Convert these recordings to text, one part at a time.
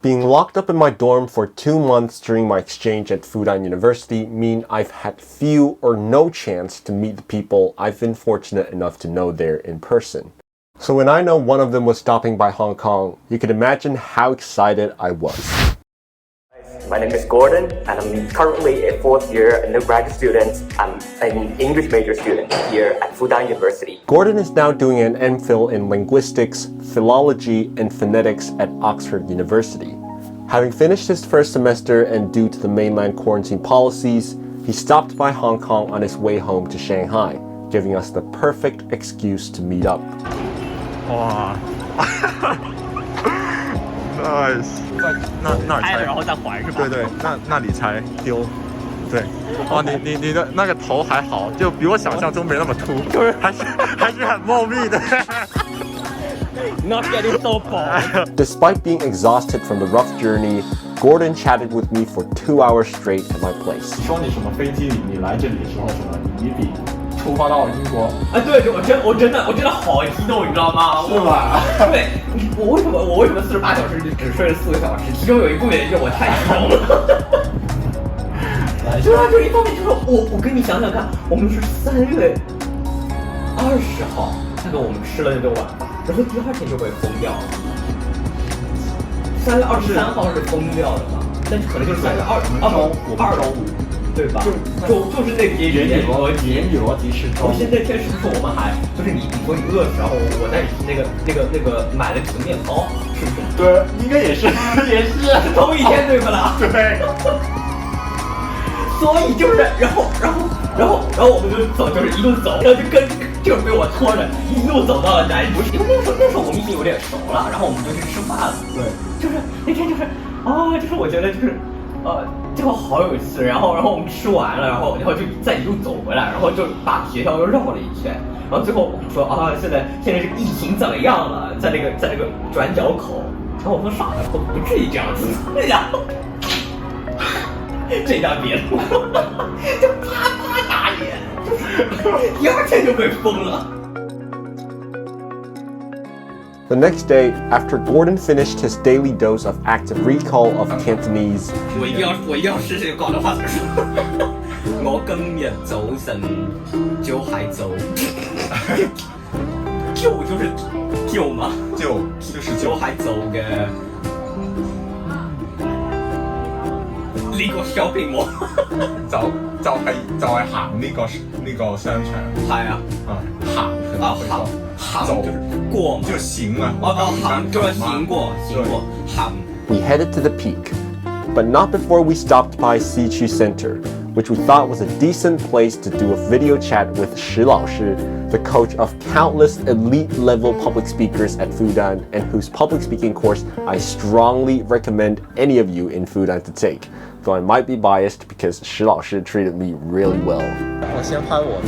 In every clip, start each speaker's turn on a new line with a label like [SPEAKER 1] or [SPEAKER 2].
[SPEAKER 1] Being locked up in my dorm for 2 months during my exchange at Fudan University mean I've had few or no chance to meet the people I've been fortunate enough to know there in person. So when I know one of them was stopping by Hong Kong, you can imagine how excited I was.
[SPEAKER 2] My name is Gordon, and I'm currently a fourth-year undergraduate student. I'm an English major student here at Fudan University.
[SPEAKER 1] Gordon is now doing an MPhil in linguistics, philology, and phonetics at Oxford University. Having finished his first semester and due to the mainland quarantine policies, he stopped by Hong Kong on his way home to Shanghai, giving us the perfect excuse to meet up.
[SPEAKER 3] Wow. Nice. 在那儿才，
[SPEAKER 4] 然后再还是吧？
[SPEAKER 3] 对对，那里才丢。对，哇，你的那个头还好，就比我想象中没那么秃，就是还是很茂密的。
[SPEAKER 4] Not getting so bold.
[SPEAKER 1] Despite being exhausted from the rough journey, Gordon chatted with me for 2 hours straight at my place.
[SPEAKER 5] 说你什么飞机里，你来这里的时候什么，你比出发到英国，
[SPEAKER 4] 对，我真的好激动，你知道吗？
[SPEAKER 5] 是吧？
[SPEAKER 4] 对，我为什么48小时只睡了4个小时？其中有一部分原因就是我太激动了。对啊，就一方面就是我跟你想想看，我们是3月20号，那个我们吃了那顿晚饭，然后第2天就被封掉了。3月23号是封掉的嘛？但可能就是3月2周五。对吧？就是那些言语逻辑是。我现在天是不是我们还就是你说你饿的时候，我带你去那个买了几个面包，是不是？
[SPEAKER 5] 对，应该也是
[SPEAKER 4] 同一天对不啦？
[SPEAKER 5] 对。
[SPEAKER 4] 所以就是，然后我们就走，就是一路走，然后就是被我拖着一路走到了南湖，因为那时候我们已经有点熟了，然后我们就去吃饭了。
[SPEAKER 5] 对，
[SPEAKER 4] 就是那天就是就是我觉得就是这个好有意思，然后我们吃完了，然后就再一路走回来，然后就把学校又绕了一圈，然后最后我们说现在这个疫情怎么样了，在那个转角口，然后我说上海不至于这样子，然后这家别路就啪打脸，就是第2天就被封了。
[SPEAKER 1] The next day, after Gordon finished his daily dose of active recall of Cantonese,
[SPEAKER 4] 我一定要試試廣東話說。我今日早晨就係做，就是救嗎？就是就係做嘅呢個 shopping 喎。
[SPEAKER 5] 就係行呢個商場。
[SPEAKER 4] 係啊。行就是過嘛，
[SPEAKER 5] 就行啊。
[SPEAKER 4] 行就是行過。行。
[SPEAKER 1] we headed to the peak, but not before we stopped by Sichu Center, which we thought was a decent place to do a video chat with Shi Laoshi, the coach of countless elite-level public speakers at Fudan, and whose public speaking course I strongly recommend any of you in Fudan to take, though I might be biased because Shi Laoshi treated me really well.
[SPEAKER 3] 我先拍我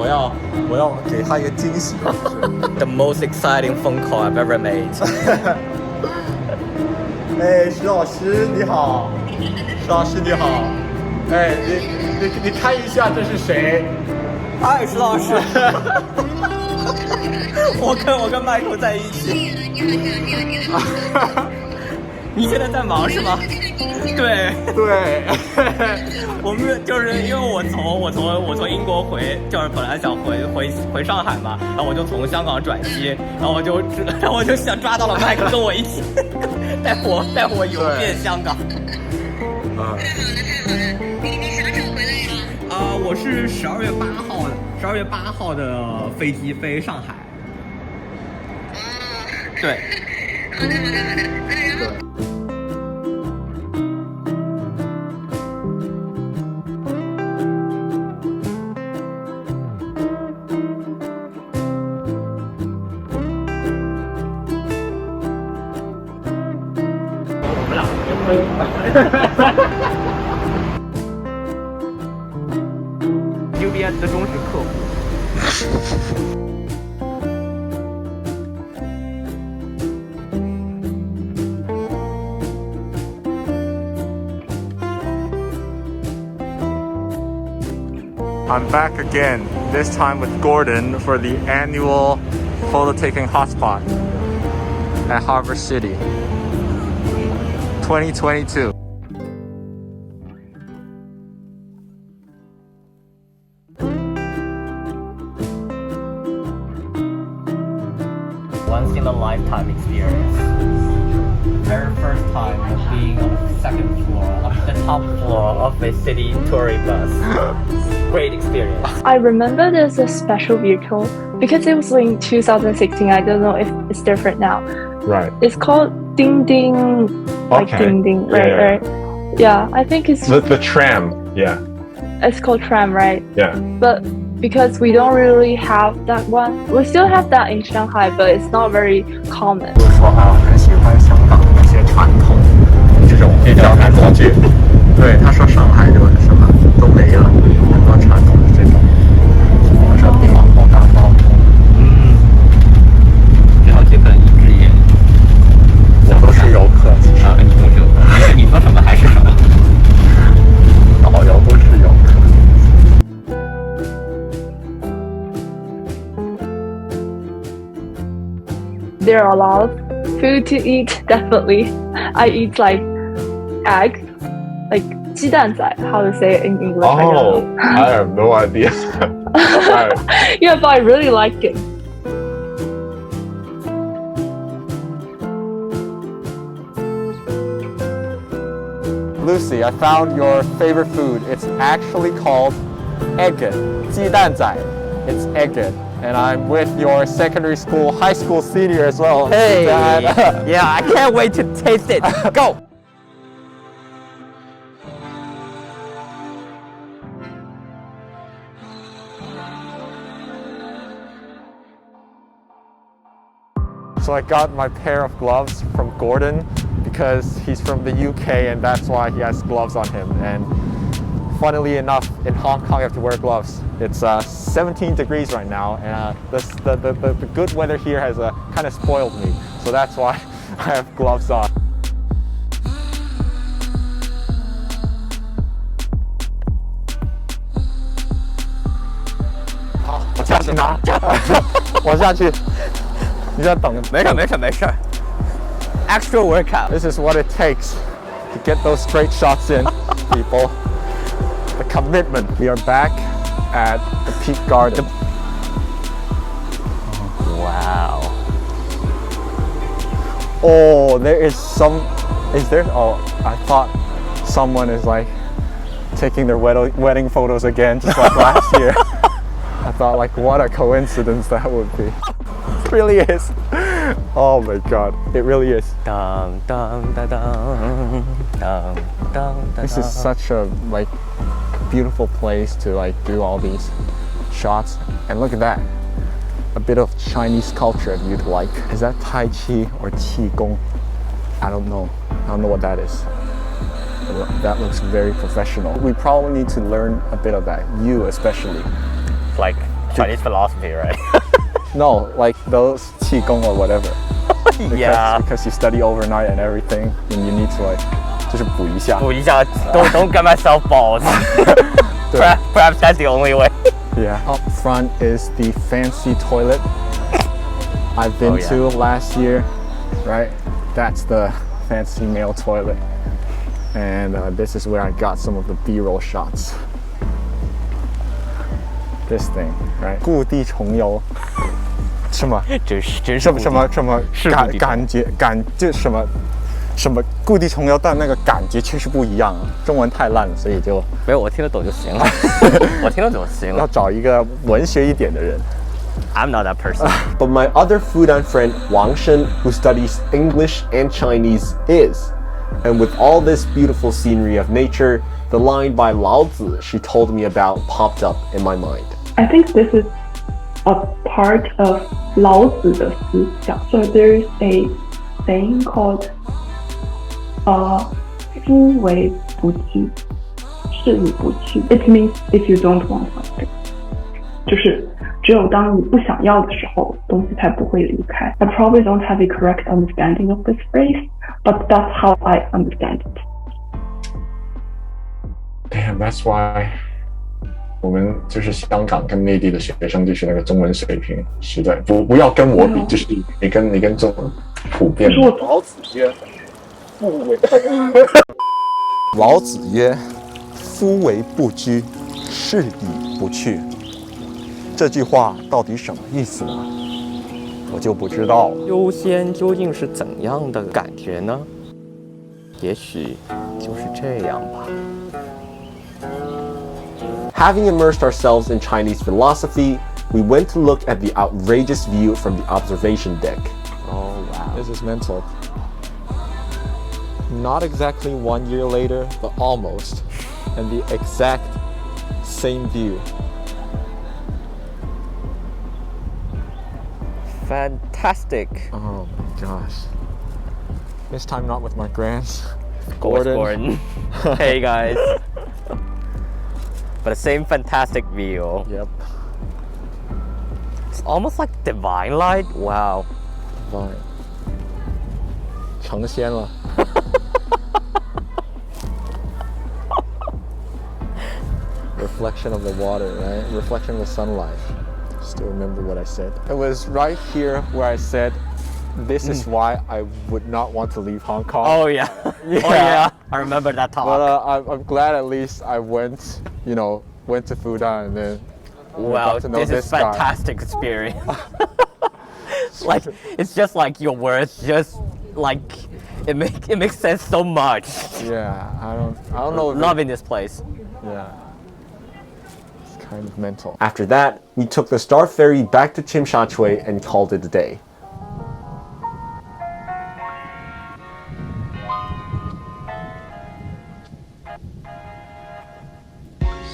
[SPEAKER 3] 要给他一个惊喜。
[SPEAKER 4] The most exciting phone call I've ever made.
[SPEAKER 3] 哎，石老师你好，石老师你好，哎，你看一下这是谁？
[SPEAKER 4] 嗨，石老师。我跟Michael在一起。你现在在忙是吗？对，我们就是因为我从英国回，就是本来想回上海嘛，然后我就从香港转机，然后我就想抓到了麦克跟我一起带我游遍香港。
[SPEAKER 6] 太好了！你啥时候回来呀？
[SPEAKER 4] 我是12月8号的飞机飞上海。对。
[SPEAKER 6] 好的，然后。
[SPEAKER 4] UBS 的忠实客户。
[SPEAKER 3] I'm back again, this time with Gordon for the annual photo taking hotspot at Harvard City. 2022.
[SPEAKER 4] Once in a lifetime experience. Very first time of being on the second floor of the top floor of a city touring bus. Great experience.
[SPEAKER 7] I remember there's a special vehicle because it was in 2016. I don't know if it's different now.
[SPEAKER 1] Right.
[SPEAKER 7] It's called Ding Ding, like
[SPEAKER 1] Okay.
[SPEAKER 7] Ding Ding, right?
[SPEAKER 1] Yeah.
[SPEAKER 7] Right. Yeah, I think it's
[SPEAKER 1] The tram. Yeah.
[SPEAKER 7] it's called tram, right?
[SPEAKER 1] Yeah.
[SPEAKER 7] But because we don't really have that one, we still have that in Shanghai, but it's not very common.
[SPEAKER 3] 就是说啊，很喜欢香港的一些传统这种交通工具。对，他说上海就什么都没了，很多传统的这种，比如说兵王后大道通。
[SPEAKER 4] 了解跟一只眼。
[SPEAKER 3] 我都是游客，其实
[SPEAKER 4] 你都是游客，你说什么还是什么。
[SPEAKER 3] 导游都是游客。
[SPEAKER 7] There are a lot of food to eat, definitely. I eat like egg, like 鸡蛋仔, how to say it in English? I don't know.
[SPEAKER 1] I have no idea. Right.
[SPEAKER 7] Yeah, but I really like it.
[SPEAKER 3] Lucy, I found your favorite food. It's actually called egg, 鸡蛋仔. It's egg. And I'm with your secondary school, high school senior as well.
[SPEAKER 4] Hey,
[SPEAKER 3] Fudan.
[SPEAKER 4] yeah, I can't wait to taste it. Go.
[SPEAKER 3] So I got my pair of gloves from Gordon because he's from the UK and that's why he has gloves on him. And funnily enough, in Hong Kong you have to wear gloves. It's 17 degrees right now, and the good weather here has kind of spoiled me. So that's why I have gloves on. 好，我下去拿，我下去。你在等？
[SPEAKER 4] 没事。Extra workout.
[SPEAKER 3] This is what it takes to get those straight shots in, people. The commitment. We are back at the Peak Garden.
[SPEAKER 4] Wow.
[SPEAKER 3] Oh, there is some. Is there? Oh, I thought someone is like taking their wedding photos again, just like last year. I thought, like, what a coincidence that would be. It really is. Oh my God, it really is.
[SPEAKER 4] Dun, dun, dun, dun, dun, dun,
[SPEAKER 3] This is such a like beautiful place to like do all these shots. And look at that, a bit of Chinese culture if you'd like. Is that Tai Chi or Qi Gong? I don't know what that is. That looks very professional. We probably need to learn a bit of that, you especially.
[SPEAKER 4] like Chinese philosophy, right?
[SPEAKER 3] No, like those Qigong or whatever.
[SPEAKER 4] Yeah.
[SPEAKER 3] Because you study overnight and everything, and you need to like 就是补一下.
[SPEAKER 4] Don't get myself balls. Perhaps that's the only way.
[SPEAKER 3] Yeah. Up front is the fancy toilet I've been to last year, right? That's the fancy male toilet. And this is where I got some of the B-roll shots. This thing, right? 故地重游。什么？什么故地重游，但那个感觉确实不一样啊。中文太烂了，所以就
[SPEAKER 4] 没有，我听得懂就行了。我听得懂就行了。
[SPEAKER 3] 要找一个文学一点的人。
[SPEAKER 4] I'm not that person.
[SPEAKER 1] But my other Fudan friend Wang Shen, who studies English and Chinese, is. And with all this beautiful scenery of nature, the line by Lao Tzu she told me about popped up in my mind.
[SPEAKER 8] I think this is a part of 老子的思想. So there is a saying called 夫为不惧，是以不惧. It means if you don't want something. 就是只有当你不想要的时候，东西才不会离开. I probably don't have a correct understanding of this phrase, but that's how I understand it.
[SPEAKER 5] Damn, that's why 我们就是香港跟内地的学生，就是那个中文水平实在不要跟我比，就是你跟中文普遍。
[SPEAKER 8] 就是我
[SPEAKER 3] 老子曰：“老子曰：“夫唯不居，是以不去。”这句话到底什么意思呢？我就不知道了。
[SPEAKER 9] 优先究竟是怎样的感觉呢？也许就是这样吧。
[SPEAKER 1] Having immersed ourselves in Chinese philosophy, we went to look at the outrageous view from the observation deck.
[SPEAKER 3] Oh wow. This is mental. Not exactly 1 year later, but almost. And the exact same view.
[SPEAKER 9] Fantastic.
[SPEAKER 3] Oh my gosh. This time not with my grands.
[SPEAKER 9] Gordon. Hey guys. But the same fantastic view.
[SPEAKER 3] Yep.
[SPEAKER 9] It's almost like divine light. Wow.
[SPEAKER 3] Fine. 成仙了。Reflection of the water, right? Reflection of the sunlight. Still remember what I said. It was right here where I said, this is why I would not want to leave Hong Kong.
[SPEAKER 9] Oh yeah.
[SPEAKER 3] Yeah.
[SPEAKER 9] Oh yeah. I remember that talk.
[SPEAKER 3] But I'm glad at least I went, went to Fudan and then
[SPEAKER 9] wow,
[SPEAKER 3] got to know
[SPEAKER 9] this is
[SPEAKER 3] guy.
[SPEAKER 9] fantastic experience. Like it's just like your words, just like it makes sense so much.
[SPEAKER 3] Yeah, I don't know.
[SPEAKER 9] Loving this place.
[SPEAKER 3] Yeah. Kind of mental.
[SPEAKER 1] After that, we took the Star Ferry back to Tsim Sha Tsui and called it a day.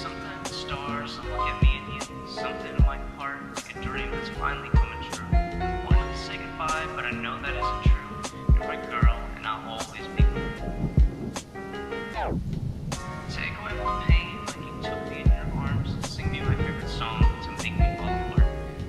[SPEAKER 10] Sometimes the stars look at me and you. Something in my heart, like a dream that's finally coming true. Wanted to say goodbye, but I know that isn't true. You're my girl, and I'll always be. Take away my pain, like you took me in your arms. Sing me my favorite song to make me fall apart.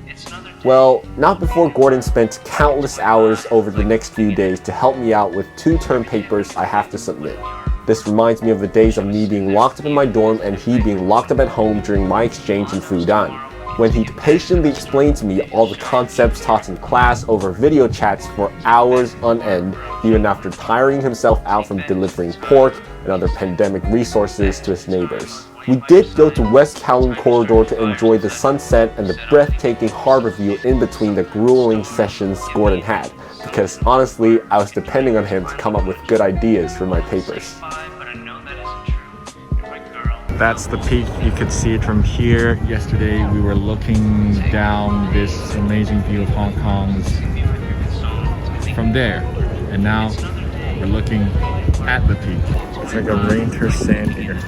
[SPEAKER 10] It's another day.
[SPEAKER 1] Well, not before Gordon spent countless hours over the next few days to help me out with 2 term papers I have to submit. This reminds me of the days of me being locked up in my dorm and he being locked up at home during my exchange in Fudan, when he patiently explained to me all the concepts taught in class over video chats for hours on end, even after tiring himself out from delivering pork and other pandemic resources to his neighbors. We did go to West Kowloon Corridor to enjoy the sunset and the breathtaking harbor view in between the grueling sessions Gordon had, because honestly, I was depending on him to come up with good ideas for my papers.
[SPEAKER 5] That's the peak. You could see it from here. Yesterday we were looking down this amazing view of Hong Kong from there, and now we're looking at the peak. It's like a rainter sand here.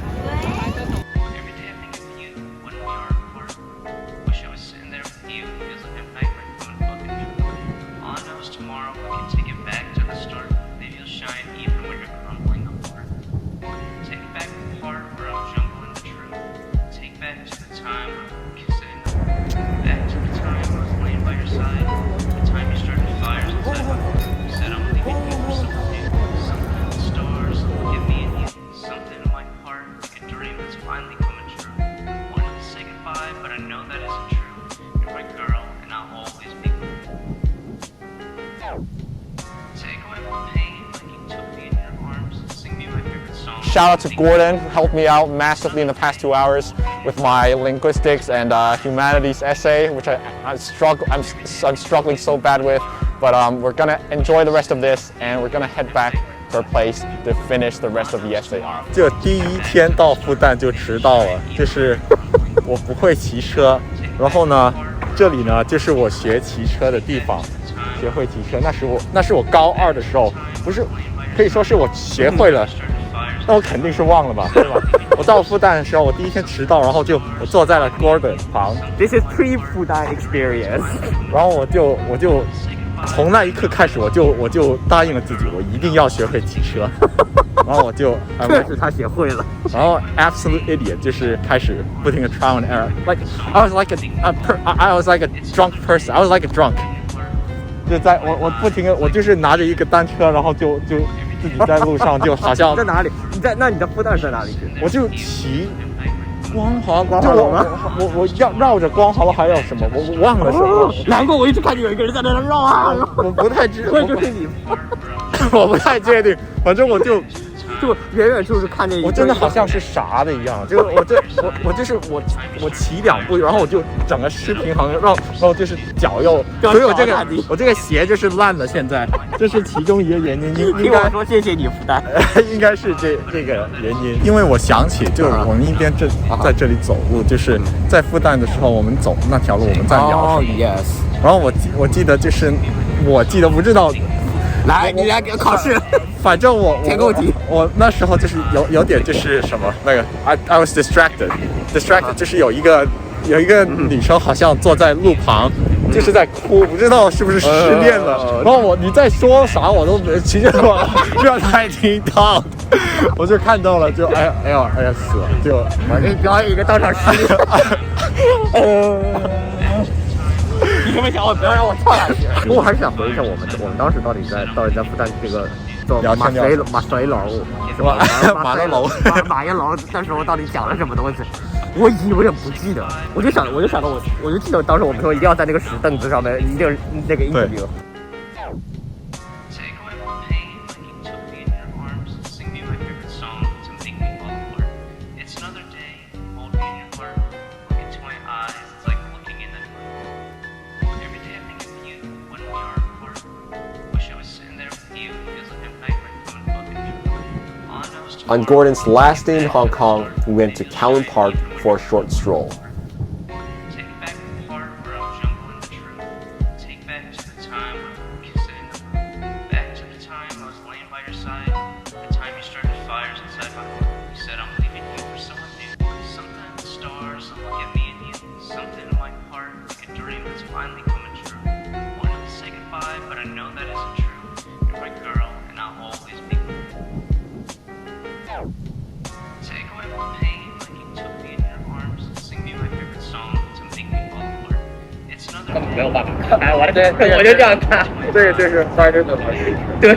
[SPEAKER 3] Shout out to Gordon, who helped me out massively in the past 2 hours with my linguistics and humanities essay, which I'm struggling so bad with. But we're gonna enjoy the rest of this, and we're gonna head back to our place to finish the rest of the essay off.
[SPEAKER 11] 就第一天到复旦就迟到了，就是我不会骑车，然后呢，这里呢就是我学骑车的地方，学会骑车。那是我高2的时候，不是可以说是我学会了。那我肯定是忘了吧，对吧？我到复旦的时候，我第一天迟到，然后我坐在了 Gordon 旁。
[SPEAKER 9] This is pre-Fudan experience.
[SPEAKER 11] 然后我就从那一刻开始，我就答应了自己，我一定要学会骑车。然后我就，
[SPEAKER 9] 但是他学会了。
[SPEAKER 11] 然后 absolute idiot 就是开始不停的 trial and error. Like I was like a drunk person. I was like a drunk. 就在我不停的，我就是拿着一个单车，然后就自己在路上就好像
[SPEAKER 9] 在哪里？你的复旦在哪里？
[SPEAKER 11] 我就骑，光华吗？我绕着光华还有什么？我忘了什么。
[SPEAKER 9] 难怪我一直看见有一个人在那绕啊。
[SPEAKER 11] 我不太知道，
[SPEAKER 9] 会就是你，
[SPEAKER 11] 我不太确定，反正我就
[SPEAKER 9] 远远处是看见一个，
[SPEAKER 11] 我真的好像是傻的一样，就我就是我骑2步，然后我就整个失平衡，然后就是脚又，所以我这个鞋就是烂了，现在这是其中一个原因。
[SPEAKER 9] 应该说谢谢你，复旦，
[SPEAKER 11] 应该是这个原因，因为我想起就我们一边在这里走路，就是在复旦的时候，我们走那条路我们在聊什么
[SPEAKER 9] yes，
[SPEAKER 11] 然后我记得就是不知道。
[SPEAKER 9] 来，你来考试。
[SPEAKER 11] 反正
[SPEAKER 9] 填空题。
[SPEAKER 11] 我那时候就是有点就是什么那个 I was distracted， 就是有一个女生好像坐在路旁，就是在哭，不知道是不是失恋了。然后你在说啥我都其实我让她听到，我就看到了，就哎呀死了，就
[SPEAKER 9] 我给你表演一个当场失恋。你可不可以想我不要让我跳下去？不过我还是想回忆一下我们当时到底在复旦这个做马水楼是吧？马一楼那时候到底讲了什么东西？我已经有点不记得，我就记得当时我们说一定要在那个石凳子上面，一定那个 interview。On
[SPEAKER 1] Gordon's last day in Hong Kong, we went to Kowloon Park for a short stroll.
[SPEAKER 10] Take back the part where I'm jumbling the truth. Take back to the time when we were kissing in the room. Back to the time I was laying by your side. The time you started fires inside my heart. You said I'm leaving you for someone new. Sometimes the stars look at me and you. Something in my heart, like a dream that's finally coming true. Wanted to say goodbye, but I know that isn't true. You're my girl, and I'll always be with you. Take away my pain when you took me in your arms and sing me my favorite song to make me fall apart. It's another
[SPEAKER 4] 没有办法看完了，我就这样看。
[SPEAKER 11] 这是spider的玩具。
[SPEAKER 4] 对。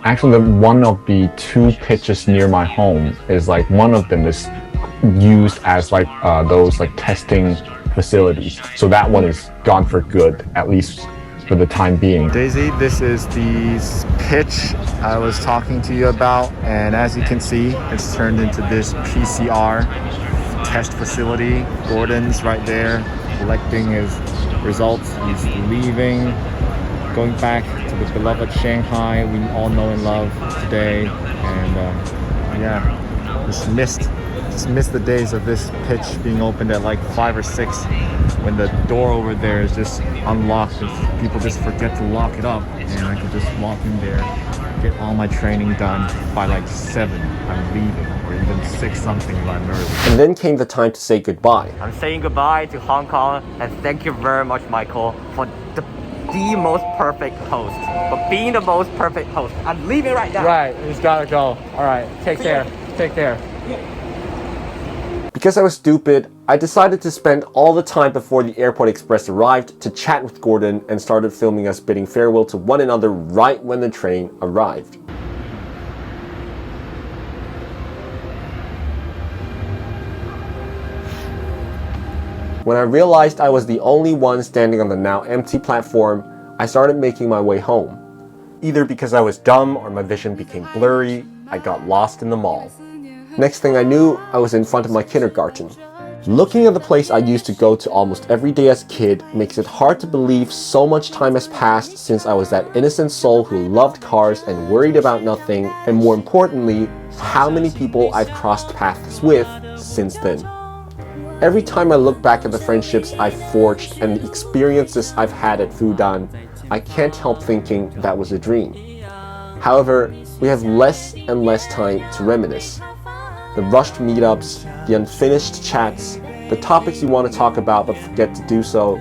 [SPEAKER 3] Actually, one of the 2 pitches near my home is like one of them is used as like those like testing facilities. So that one is gone for good, at least for the time being.
[SPEAKER 11] Daisy, this is the pitch I was talking to you about, and as you can see, it's turned into this PCR test facility. Gordon's right there collecting his results. He's leaving, going back to the beloved Shanghai we all know and love today. And just missed the days of this pitch being opened at like 5 or 6 when the door over there is just unlocked and people just forget to lock it up, and I could just walk in there, get all my training done by like 7 I'm leaving, or even 6 something if I'm early.
[SPEAKER 1] And then came the time to say goodbye.
[SPEAKER 9] I'm saying goodbye to Hong Kong, and thank you very much, Michael, for the most perfect host. For being the most perfect host. I'm leaving right now.
[SPEAKER 11] Right, he's gotta go. All right, take care.
[SPEAKER 1] Because I was stupid, I decided to spend all the time before the Airport Express arrived to chat with Gordon and started filming us bidding farewell to one another right when the train arrived. When I realized I was the only one standing on the now empty platform, I started making my way home. Either because I was dumb or my vision became blurry, I got lost in the mall. Next thing I knew, I was in front of my kindergarten. Looking at the place I used to go to almost every day as a kid makes it hard to believe so much time has passed since I was that innocent soul who loved cars and worried about nothing, and more importantly, how many people I've crossed paths with since then. Every time I look back at the friendships I've forged and the experiences I've had at Fudan, I can't help thinking that was a dream. However, we have less and less time to reminisce. The rushed meetups, the unfinished chats, the topics you want to talk about but forget to do so.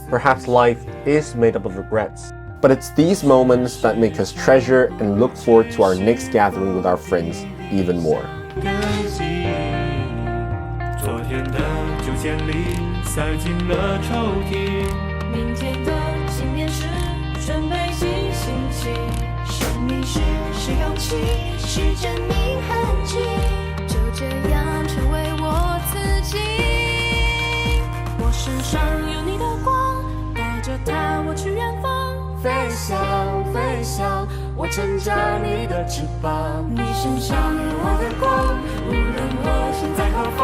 [SPEAKER 1] Perhaps life is made up of regrets. But it's these moments that make us treasure and look forward to our next gathering with our friends even more.
[SPEAKER 12] 昨天的旧钱里塞进了抽屉，明天的新年时准备新星期，生命是勇气，是证明痕迹，就这样。撑着你的翅膀，你身上有我的光，无论我身在何方。